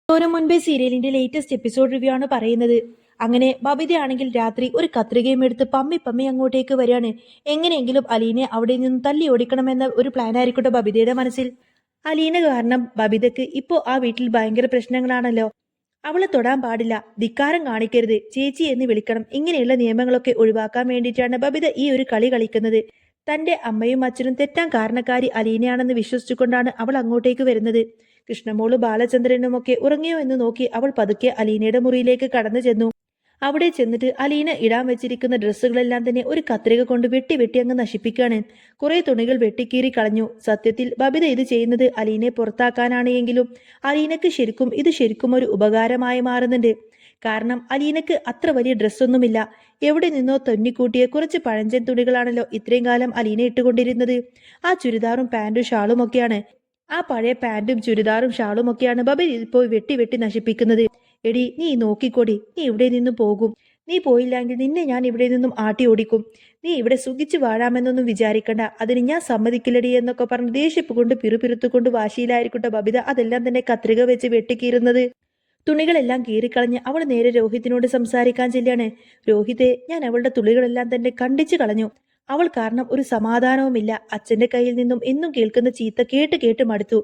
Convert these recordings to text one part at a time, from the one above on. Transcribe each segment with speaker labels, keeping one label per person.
Speaker 1: ഓരോ മുൻപേ സീരിയലിന്റെ ലേറ്റസ്റ്റ് എപ്പിസോഡ് റിവ്യൂ ആണ് പറയുന്നത്. അങ്ങനെ ബബിതയാണെങ്കിൽ രാത്രി ഒരു കത്രികയും എടുത്ത് പമ്മി പമ്മി അങ്ങോട്ടേക്ക് വരികയാണ്. എങ്ങനെയെങ്കിലും അലീനെ അവിടെ നിന്ന് തല്ലി ഓടിക്കണമെന്ന ഒരു പ്ലാൻ ആയിരിക്കട്ടെ ബബിതയുടെ മനസ്സിൽ. അലീന കാരണം ബബിതക്ക് ഇപ്പോ ആ വീട്ടിൽ ഭയങ്കര പ്രശ്നങ്ങളാണല്ലോ. അവളെ തൊടാൻ പാടില്ല, ധിക്കാരം കാണിക്കരുത്, ചേച്ചി എന്ന് വിളിക്കണം, ഇങ്ങനെയുള്ള നിയമങ്ങളൊക്കെ ഒഴിവാക്കാൻ വേണ്ടിയിട്ടാണ് ബബിത ഈ ഒരു കളി കളിക്കുന്നത്. തന്റെ അമ്മയും അച്ഛനും തെറ്റാൻ കാരണക്കാരി അലീനയാണെന്ന് വിശ്വസിച്ചുകൊണ്ടാണ് അവൾ അങ്ങോട്ടേക്ക് വരുന്നത്. കൃഷ്ണമോള് ബാലചന്ദ്രനുമൊക്കെ ഉറങ്ങിയോ എന്ന് നോക്കി അവൾ പതുക്കെ അലീനയുടെ മുറിയിലേക്ക് കടന്നു ചെന്നു. അവിടെ ചെന്നിട്ട് അലീന ഇടാൻ വെച്ചിരിക്കുന്ന ഡ്രസ്സുകളെല്ലാം തന്നെ ഒരു കത്രിക കൊണ്ട് വെട്ടി വെട്ടി അങ്ങ് നശിപ്പിക്കാണ്. കുറെ തുണികൾ വെട്ടിക്കീറി കളഞ്ഞു. സത്യത്തിൽ ബബിത ഇത് ചെയ്യുന്നത് അലീനെ പുറത്താക്കാനാണ് എങ്കിലും അലീനക്ക് ശരിക്കും ഒരു ഉപകാരമായി മാറുന്നുണ്ട്. കാരണം അലീനക്ക് അത്ര വലിയ ഡ്രസ്സൊന്നുമില്ല. എവിടെ നിന്നോ തൊന്നിക്കൂട്ടിയ കുറച്ച് പഴഞ്ചൻ തുണികളാണല്ലോ ഇത്രയും കാലം അലീന ഇട്ടുകൊണ്ടിരുന്നത്. ആ ചുരിദാറും പാന്റും ഷാളും ഒക്കെയാണ്. ആ പഴയ പാന്റും ചുരിദാറും ഷാളും ഒക്കെയാണ് ബബിത ഇപ്പോൾ വെട്ടി വെട്ടി നശിപ്പിക്കുന്നത്. എടി, നീ നോക്കിക്കോടി, നീ ഇവിടെ നിന്നും പോകും. നീ പോയില്ലെങ്കിൽ നിന്നെ ഞാൻ ഇവിടെ നിന്നും ആട്ടി ഓടിക്കും. നീ ഇവിടെ സുഖിച്ച് വാഴാമെന്നൊന്നും വിചാരിക്കണ്ട, അതിന് ഞാൻ സമ്മതിക്കില്ലടി എന്നൊക്കെ പറഞ്ഞ് ദേഷ്യപ്പ് കൊണ്ട് പിറുപിറുത്തുകൊണ്ട് വാശിയിലായിരിക്കട്ടെ ബബിത അതെല്ലാം തന്നെ കത്രിക വെച്ച് വെട്ടിക്കീറുന്നത്. തുണികളെല്ലാം കീറിക്കളഞ്ഞ് അവൾ നേരെ രോഹിത്തിനോട് സംസാരിക്കാൻ ചെല്ലാണ്. രോഹിത്തെ, ഞാൻ അവളുടെ തുണികളെല്ലാം തന്നെ കണ്ടിച്ചു കളഞ്ഞു. അവൾ കാരണം ഒരു സമാധാനവുമില്ല. അച്ഛന്റെ കയ്യിൽ നിന്നും എന്നും കേൾക്കുന്ന ചീത്ത കേട്ട് കേട്ട് മടുത്തു.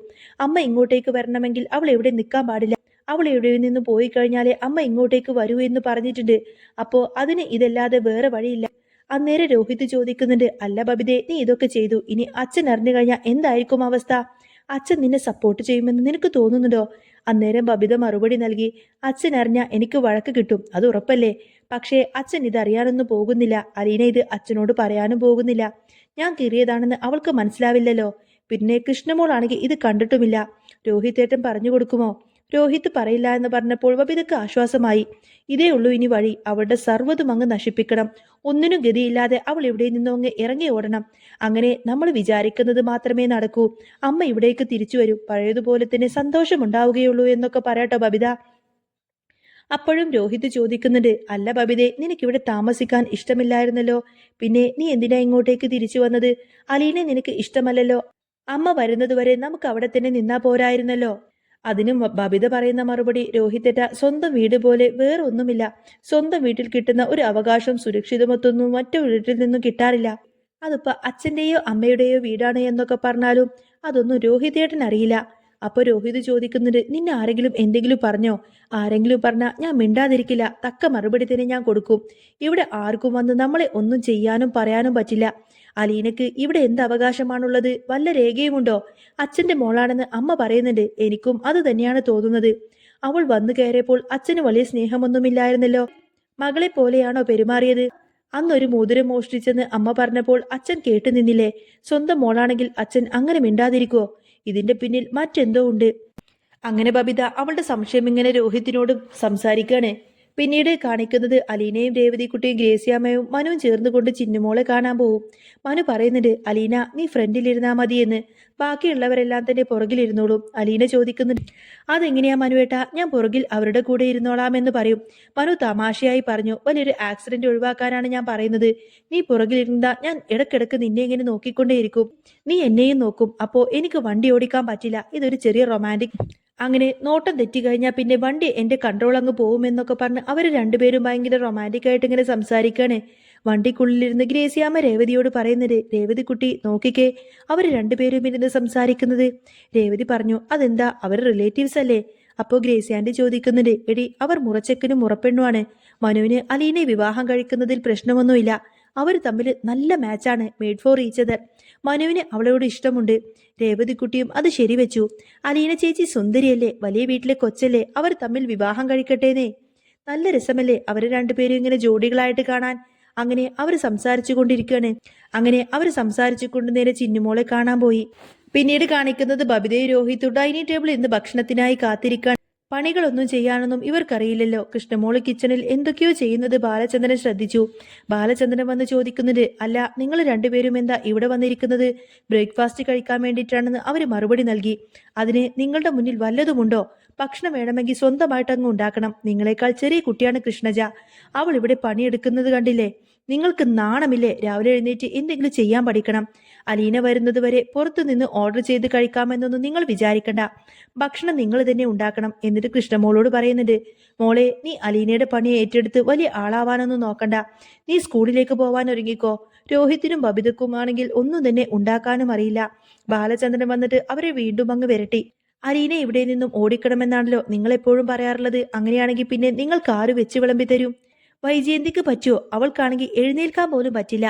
Speaker 1: അമ്മ ഇങ്ങോട്ടേക്ക് വരണമെങ്കിൽ അവൾ എവിടെ നിൽക്കാൻ പാടില്ല. അവൾ എവിടെ നിന്ന് പോയി കഴിഞ്ഞാലേ അമ്മ ഇങ്ങോട്ടേക്ക് വരൂ എന്ന് പറഞ്ഞിട്ടുണ്ട്. അപ്പോ അതിന് ഇതല്ലാതെ വേറെ വഴിയില്ല. അന്നേരം രോഹിത് ചോദിക്കുന്നുണ്ട്, അല്ല ബബിതേ, നീ ഇതൊക്കെ ചെയ്തു, ഇനി അച്ഛൻ അറിഞ്ഞു കഴിഞ്ഞാൽ എന്തായിരിക്കും അവസ്ഥ? അച്ഛൻ നിന്നെ സപ്പോർട്ട് ചെയ്യുമെന്ന് നിനക്ക് തോന്നുന്നുണ്ടോ? അന്നേരം ബബിത മറുപടി നൽകി, അച്ഛൻ അറിഞ്ഞ എനിക്ക് വഴക്ക് കിട്ടും, അത് ഉറപ്പല്ലേ. പക്ഷേ അച്ഛൻ ഇതറിയാനൊന്നും പോകുന്നില്ല. അലീന ഇത് അച്ഛനോട് പറയാനും പോകുന്നില്ല. ഞാൻ കീറിയതാണെന്ന് അവൾക്ക് മനസ്സിലാവില്ലല്ലോ. പിന്നെ കൃഷ്ണമോളാണെങ്കിൽ ഇത് കണ്ടിട്ടുമില്ല. രോഹിത്തേട്ടൻ പറഞ്ഞു കൊടുക്കുമോ? രോഹിത് പറയില്ല എന്ന് പറഞ്ഞപ്പോൾ ബബിതക്ക് ആശ്വാസമായി. ഇതേ ഉള്ളൂ ഇനി വഴി, അവളുടെ സർവ്വതും അങ്ങ് നശിപ്പിക്കണം. ഒന്നിനും ഗതിയില്ലാതെ അവൾ ഇവിടെ നിന്നും അങ്ങ് ഇറങ്ങി ഓടണം. അങ്ങനെ നമ്മൾ വിചാരിക്കുന്നത് മാത്രമേ നടക്കൂ. അമ്മ ഇവിടേക്ക് തിരിച്ചു വരും, പഴയതുപോലെ തന്നെ സന്തോഷമുണ്ടാവുകയുള്ളൂ എന്നൊക്കെ പറയട്ടോ ബബിത. അപ്പോഴും രോഹിത് ചോദിക്കുന്നുണ്ട്, അല്ല ബബിതേ, നിനക്കിവിടെ താമസിക്കാൻ ഇഷ്ടമില്ലായിരുന്നല്ലോ, പിന്നെ നീ എന്തിനാ ഇങ്ങോട്ടേക്ക് തിരിച്ചു വന്നത്? അലീനെ നിനക്ക് ഇഷ്ടമല്ലല്ലോ. അമ്മ വരുന്നതുവരെ നമുക്ക് അവിടെ തന്നെ നിന്നാ പോരായിരുന്നല്ലോ. അതിനും ബബിത പറയുന്ന മറുപടി, രോഹിത്തേട്ട, സ്വന്തം വീട് പോലെ വേറൊന്നുമില്ല. സ്വന്തം വീട്ടിൽ കിട്ടുന്ന ഒരു അവകാശം സുരക്ഷിതമൊത്തൊന്നും മറ്റു വീട്ടിൽ നിന്നും കിട്ടാറില്ല. അതിപ്പോ അച്ഛന്റെയോ അമ്മയുടെയോ വീടാണ് എന്നൊക്കെ പറഞ്ഞാലും അതൊന്നും രോഹിതേട്ടൻ അറിയില്ല. അപ്പൊ രോഹിത് ചോദിക്കുന്നുണ്ട്, നിന്നെ ആരെങ്കിലും എന്തെങ്കിലും പറഞ്ഞോ? ആരെങ്കിലും പറഞ്ഞാൽ ഞാൻ മിണ്ടാതിരിക്കില്ല, തക്ക മറുപടി തന്നെ ഞാൻ കൊടുക്കും. ഇവിടെ ആർക്കും വന്ന് നമ്മളെ ഒന്നും ചെയ്യാനും പറയാനും പറ്റില്ല. അലീനക്ക് ഇവിടെ എന്ത് അവകാശമാണുള്ളത്? വല്ല രേഖയുമുണ്ടോ? അച്ഛന്റെ മോളാണെന്ന് അമ്മ പറയുന്നുണ്ട്, എനിക്കും അത് തന്നെയാണ് തോന്നുന്നത്. അവൾ വന്നു കയറിയപ്പോൾ അച്ഛന് വലിയ സ്നേഹമൊന്നുമില്ലായിരുന്നല്ലോ. മകളെ പോലെയാണോ പെരുമാറിയത്? അന്നൊരു മോതിരം മോഷ്ടിച്ചെന്ന് അമ്മ പറഞ്ഞപ്പോൾ അച്ഛൻ കേട്ടു നിന്നില്ലേ? സ്വന്തം മോളാണെങ്കിൽ അച്ഛൻ അങ്ങനെ മിണ്ടാതിരിക്കുവോ? ഇതിന്റെ പിന്നിൽ മറ്റെന്തോ ഉണ്ട്. അങ്ങനെ ബബിത അവളുടെ സംശയം ഇങ്ങനെ രോഹിത്തിനോട് സംസാരിക്കുകയാണ്. പിന്നീട് കാണിക്കുന്നത് അലീനയും രേവതിക്കുട്ടിയും ഗ്രേസിയാമ്മയും മനുവും ചേർന്നുകൊണ്ട് ചിന്നുമോളെ കാണാൻ പോവും. മനു പറയുന്നുണ്ട്, അലീന, നീ ഫ്രണ്ടിലിരുന്നാ മതിയെന്ന്, ബാക്കിയുള്ളവരെല്ലാം തന്നെ പുറകിലിരുന്നോളും. അലീന ചോദിക്കുന്നുണ്ട്, അതെങ്ങനെയാ മനുവേട്ടാ? ഞാൻ പുറകിൽ അവരുടെ കൂടെ ഇരുന്നോളാമെന്ന് പറയും. മനു തമാശയായി പറഞ്ഞു, വലിയൊരു ആക്സിഡന്റ് ഒഴിവാക്കാനാണ് ഞാൻ പറയുന്നത്. നീ പുറകിലിരുന്നാ ഞാൻ ഇടക്കിടക്ക് നിന്നെ ഇങ്ങനെ നോക്കിക്കൊണ്ടേയിരിക്കും. നീ എന്നെയും നോക്കും. അപ്പോ എനിക്ക് വണ്ടി ഓടിക്കാൻ പറ്റില്ല. ഇതൊരു ചെറിയ റൊമാൻറ്റിക്. അങ്ങനെ നോട്ടം തെറ്റിക്കഴിഞ്ഞാൽ പിന്നെ വണ്ടി എന്റെ കൺട്രോൾ അങ്ങ് പോകുമെന്നൊക്കെ പറഞ്ഞ് അവർ രണ്ടുപേരും ഭയങ്കര റൊമാൻറ്റിക് ആയിട്ട് ഇങ്ങനെ സംസാരിക്കുകയാണ്. വണ്ടിക്കുള്ളിലിരുന്ന് ഗ്രേസിയാമ്മ രേവതിയോട് പറയുന്നത്, രേവതി കുട്ടി നോക്കിക്കേ, അവർ രണ്ടുപേരും ഇരുന്ന് സംസാരിക്കുന്നത്. രേവതി പറഞ്ഞു, അതെന്താ, അവർ റിലേറ്റീവ്സ് അല്ലേ? അപ്പോൾ ഗ്രേസിയാൻറ്റി ചോദിക്കുന്നുണ്ട്, എടി, അവർ മുറച്ചെക്കനും മുറപ്പെണ്ണുമാണ്. മനുവിന് അലീനെ വിവാഹം കഴിക്കുന്നതിൽ പ്രശ്നമൊന്നുമില്ല. അവർ തമ്മിൽ നല്ല മാച്ചാണ്, മെയ്ഡ് ഫോർ ഈച്ച് അതർ. മനുവിന് അവളോട് ഇഷ്ടമുണ്ട്. രേവതിക്കുട്ടിയും അത് ശരിവെച്ചു. അലീന ചേച്ചി സുന്ദരിയല്ലേ, വലിയ വീട്ടിലെ കൊച്ചല്ലേ, അവർ തമ്മിൽ വിവാഹം കഴിക്കട്ടേന്നേ. നല്ല രസമല്ലേ അവർ രണ്ടുപേരും ഇങ്ങനെ ജോഡികളായിട്ട് കാണാൻ. അങ്ങനെ അവർ സംസാരിച്ചു കൊണ്ടിരിക്കുകയാണ്. അങ്ങനെ അവർ സംസാരിച്ചു കൊണ്ട് നേരെ ചിന്നുമോളെ കാണാൻ പോയി. പിന്നീട് കാണിക്കുന്നത് ബബിതയും രോഹിത്തും ഡൈനിങ് ടേബിളിൽ ഇന്ന് ഭക്ഷണത്തിനായി കാത്തിരിക്കാൻ. പണികളൊന്നും ചെയ്യാനൊന്നും ഇവർക്കറിയില്ലല്ലോ. കൃഷ്ണമോള് കിച്ചണിൽ എന്തൊക്കെയോ ചെയ്യുന്നത് ബാലചന്ദ്രൻ ശ്രദ്ധിച്ചു. ബാലചന്ദ്രൻ വന്ന് ചോദിക്കുന്നുണ്ട്, അല്ല, നിങ്ങൾ രണ്ടുപേരും എന്താ ഇവിടെ വന്നിരിക്കുന്നത്? ബ്രേക്ക്ഫാസ്റ്റ് കഴിക്കാൻ വേണ്ടിയിട്ടാണെന്ന് അവർ മറുപടി നൽകി. അതിന് നിങ്ങളുടെ മുന്നിൽ വല്ലതുമുണ്ടോ? ഭക്ഷണം വേണമെങ്കിൽ സ്വന്തമായിട്ട് അങ്ങ് ഉണ്ടാക്കണം. നിങ്ങളെക്കാൾ ചെറിയ കുട്ടിയാണ് കൃഷ്ണജ. അവൾ ഇവിടെ പണിയെടുക്കുന്നത് കണ്ടില്ലേ? നിങ്ങൾക്ക് നാണമില്ലേ? രാവിലെ എഴുന്നേറ്റ് എന്തെങ്കിലും ചെയ്യാൻ പഠിക്കണം. അലീന വരുന്നത് വരെ പുറത്തുനിന്ന് ഓർഡർ ചെയ്ത് കഴിക്കാമെന്നൊന്നും നിങ്ങൾ വിചാരിക്കണ്ട. ഭക്ഷണം നിങ്ങൾ തന്നെ ഉണ്ടാക്കണം. എന്നിട്ട് കൃഷ്ണമോളോട് പറയുന്നുണ്ട്, മോളെ, നീ അലീനയുടെ പണി ഏറ്റെടുത്ത് വലിയ ആളാവാനൊന്നും നോക്കണ്ട. നീ സ്കൂളിലേക്ക് പോവാൻ ഒരുങ്ങിക്കോ. രോഹിത്തിനും ബബിതക്കുമാണെങ്കിൽ ഒന്നും തന്നെ ഉണ്ടാക്കാനും അറിയില്ല. ബാലചന്ദ്രൻ വന്നിട്ട് അവരെ വീണ്ടും അങ്ങ് വരട്ടി. അലീന ഇവിടെ നിന്നും ഓടിക്കണമെന്നാണല്ലോ നിങ്ങൾ എപ്പോഴും പറയാറുള്ളത്. അങ്ങനെയാണെങ്കിൽ പിന്നെ നിങ്ങൾക്ക് ആര് വെച്ച് വിളമ്പി തരും? വൈജയന്തിക്ക് പറ്റുമോ? അവൾക്കാണെങ്കിൽ എഴുന്നേൽക്കാൻ പോലും പറ്റില്ല.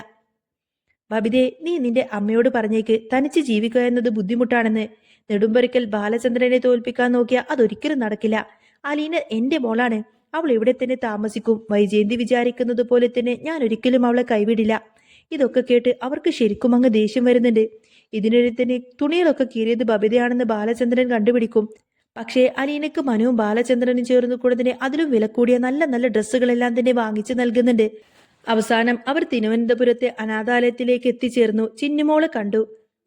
Speaker 1: ബബിതേ, നീ നിന്റെ അമ്മയോട് പറഞ്ഞേക്ക് തനിച്ച് ജീവിക്കുക എന്നത് ബുദ്ധിമുട്ടാണെന്ന്. നെടുമ്പൊരിക്കൽ ബാലചന്ദ്രനെ തോൽപ്പിക്കാൻ നോക്കിയാൽ അതൊരിക്കലും നടക്കില്ല. അലീന എന്റെ മോളാണ്. അവൾ ഇവിടെ തന്നെ താമസിക്കും. വൈജയന്തി വിചാരിക്കുന്നത് പോലെ തന്നെ ഞാൻ ഒരിക്കലും അവളെ കൈവിടില്ല. ഇതൊക്കെ കേട്ട് അവർക്ക് ശരിക്കും അങ്ങ് ദേഷ്യം വരുന്നുണ്ട്. ഇതിനിടെ തന്നെ തുണികളൊക്കെ കീറിയത് ബബിതയാണെന്ന് ബാലചന്ദ്രൻ കണ്ടുപിടിക്കും. പക്ഷേ അലീനയ്ക്ക് മനുവും ബാലചന്ദ്രനും ചേർന്ന് കൂടെ തന്നെ അതിലും വില കൂടിയ നല്ല നല്ല ഡ്രസ്സുകളെല്ലാം തന്നെ വാങ്ങിച്ചു നൽകുന്നുണ്ട്. അവസാനം അവർ തിരുവനന്തപുരത്തെ അനാഥാലയത്തിലേക്ക് എത്തിച്ചേർന്നു. ചിന്നുമോളെ കണ്ടു.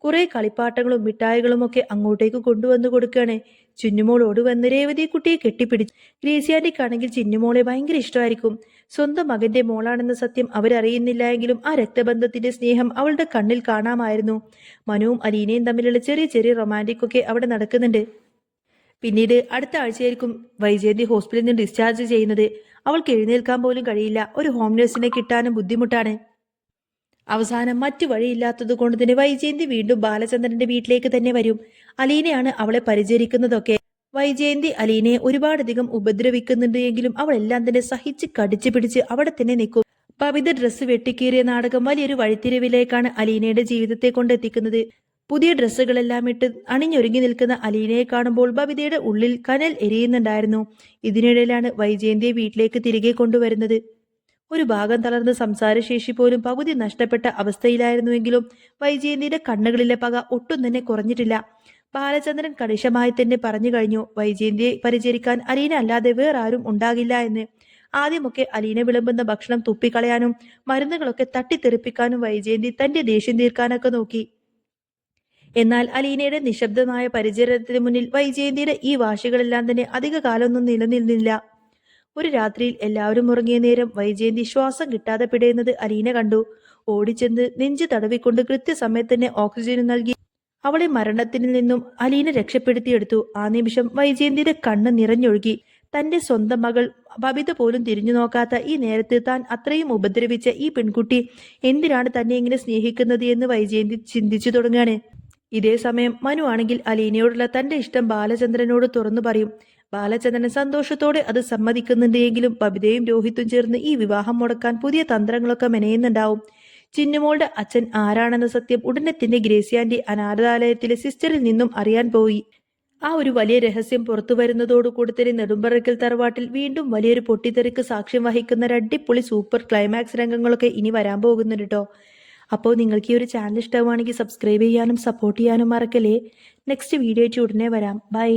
Speaker 1: കുറെ കളിപ്പാട്ടങ്ങളും മിഠായികളും ഒക്കെ അങ്ങോട്ടേക്ക് കൊണ്ടുവന്നു കൊടുക്കുകയാണ്. ചിന്നുമോളോട് വന്ന് രേവതി കുട്ടിയെ കെട്ടിപ്പിടിച്ചു. ഗ്രേസിയാന്റിക്കാണെങ്കിൽ ചിന്നുമോളെ ഭയങ്കര ഇഷ്ടമായിരിക്കും. സ്വന്തം മകന്റെ മോളാണെന്ന സത്യം അവരറിയുന്നില്ല എങ്കിലും ആ രക്തബന്ധത്തിന്റെ സ്നേഹം അവളുടെ കണ്ണിൽ കാണാമായിരുന്നു. മനുവും അലീനയും തമ്മിലുള്ള ചെറിയ ചെറിയ റൊമാൻറ്റിക് ഒക്കെ അവിടെ നടക്കുന്നുണ്ട്. പിന്നീട് അടുത്ത ആഴ്ചയായിരിക്കും വൈജയന്തി ഹോസ്പിറ്റലിൽ നിന്ന് ഡിസ്ചാർജ് ചെയ്യുന്നത്. അവൾക്ക് എഴുന്നേൽക്കാൻ പോലും കഴിയില്ല. ഒരു ഹോം നഴ്സിനെ കിട്ടാനും ബുദ്ധിമുട്ടാണ്. അവസാനം മറ്റു വഴിയില്ലാത്തത് കൊണ്ട് തന്നെ വൈജയന്തി വീണ്ടും ബാലചന്ദ്രന്റെ വീട്ടിലേക്ക് തന്നെ വരും. അലീനയാണ് അവളെ പരിചരിക്കുന്നതൊക്കെ. വൈജയന്തി അലീനയെ ഒരുപാടധികം ഉപദ്രവിക്കുന്നുണ്ട് എങ്കിലും അവളെല്ലാം തന്നെ സഹിച്ച് കടിച്ചു പിടിച്ച് അവിടെ തന്നെ നിൽക്കും. പവിത ഡ്രസ്സ് വെട്ടിക്കീറിയ നാടകം വലിയൊരു വഴിത്തിരിവിലേക്കാണ് അലീനയുടെ ജീവിതത്തെ കൊണ്ടെത്തിക്കുന്നത്. പുതിയ ഡ്രസ്സുകളെല്ലാം ഇട്ട് അണിഞ്ഞൊരുങ്ങി നിൽക്കുന്ന അലീനയെ കാണുമ്പോൾ ബബിതയുടെ ഉള്ളിൽ കനൽ എരിയുന്നുണ്ടായിരുന്നു. ഇതിനിടയിലാണ് വൈജയന്തിയെ വീട്ടിലേക്ക് തിരികെ കൊണ്ടുവരുന്നത്. ഒരു ഭാഗം തളർന്ന് സംസാരശേഷി പോലും പകുതി നഷ്ടപ്പെട്ട അവസ്ഥയിലായിരുന്നുവെങ്കിലും വൈജയന്തിയുടെ കണ്ണുകളിലെ പക ഒട്ടും തന്നെ കുറഞ്ഞിട്ടില്ല. ബാലചന്ദ്രൻ കണിശമായി തന്നെ പറഞ്ഞു കഴിഞ്ഞു, വൈജയന്തിയെ പരിചരിക്കാൻ അലീന അല്ലാതെ വേറെ ആരും ഉണ്ടാകില്ല എന്ന്. ആദ്യമൊക്കെ അലീന വിളമ്പുന്ന ഭക്ഷണം തുപ്പിക്കളയാനും മരുന്നുകളൊക്കെ തട്ടിത്തെറിപ്പിക്കാനും വൈജയന്തി തന്റെ ദേഷ്യം തീർക്കാനൊക്കെ നോക്കി. എന്നാൽ അലീനയുടെ നിശബ്ദമായ പരിചരണത്തിന് മുന്നിൽ വൈജയന്തിയുടെ ഈ വാശികളെല്ലാം തന്നെ അധിക കാലമൊന്നും നിലനിന്നില്ല. ഒരു രാത്രിയിൽ എല്ലാവരും ഉറങ്ങിയ നേരം വൈജയന്തി ശ്വാസം കിട്ടാതെ പിടയുന്നത് അലീന കണ്ടു. ഓടിച്ചെന്ന് നെഞ്ചു തടവിക്കൊണ്ട് കൃത്യസമയത്ത് തന്നെ ഓക്സിജൻ നൽകി അവളെ മരണത്തിൽ നിന്നും അലീന രക്ഷപ്പെടുത്തിയെടുത്തു. ആ നിമിഷം വൈജയന്തിയുടെ കണ്ണ് നിറഞ്ഞൊഴുകി. തന്റെ സ്വന്തം മകൾ ബബിത പോലും തിരിഞ്ഞു നോക്കാത്ത ഈ നേരത്ത് താൻ അത്രയും ഉപദ്രവിച്ച ഈ പെൺകുട്ടി എന്തിനാണ് തന്നെ ഇങ്ങനെ സ്നേഹിക്കുന്നത് എന്ന് വൈജയന്തി ചിന്തിച്ചു തുടങ്ങുകയാണ്. ഇതേ സമയം മനു ആണെങ്കിൽ അലീനയോടുള്ള തന്റെ ഇഷ്ടം ബാലചന്ദ്രനോട് തുറന്നു പറയും. ബാലചന്ദ്രൻ സന്തോഷത്തോടെ അത് സമ്മതിക്കുന്നുണ്ട് എങ്കിലും ബബിതയും രോഹിത്തും ചേർന്ന് ഈ വിവാഹം മുടക്കാൻ പുതിയ തന്ത്രങ്ങളൊക്കെ മെനയുന്നുണ്ടാവും. ചിന്നുമോളുടെ അച്ഛൻ ആരാണെന്ന സത്യം ഉടനെ തന്നെ ഗ്രേസിയാന്റി അനാഥാലയത്തിലെ സിസ്റ്ററിൽ നിന്നും അറിയാൻ പോയി. ആ ഒരു വലിയ രഹസ്യം പുറത്തു വരുന്നതോടുകൂടി തന്നെ നെടുമ്പറക്കൽ തറവാട്ടിൽ വീണ്ടും വലിയൊരു പൊട്ടിത്തെറിക്ക് സാക്ഷ്യം വഹിക്കുന്ന ഒരു അടിപൊളി സൂപ്പർ ക്ലൈമാക്സ് രംഗങ്ങളൊക്കെ ഇനി വരാൻ പോകുന്നുണ്ട് കേട്ടോ. അപ്പോൾ നിങ്ങൾക്ക് ഈ ഒരു ചാനൽ ഇഷ്ടമാണെങ്കിൽ സബ്സ്ക്രൈബ് ചെയ്യാനും സപ്പോർട്ട് ചെയ്യാനും മറക്കല്ലേ. നെക്സ്റ്റ് വീഡിയോ ആയിട്ട് ഉടനെ വരാം. ബൈ.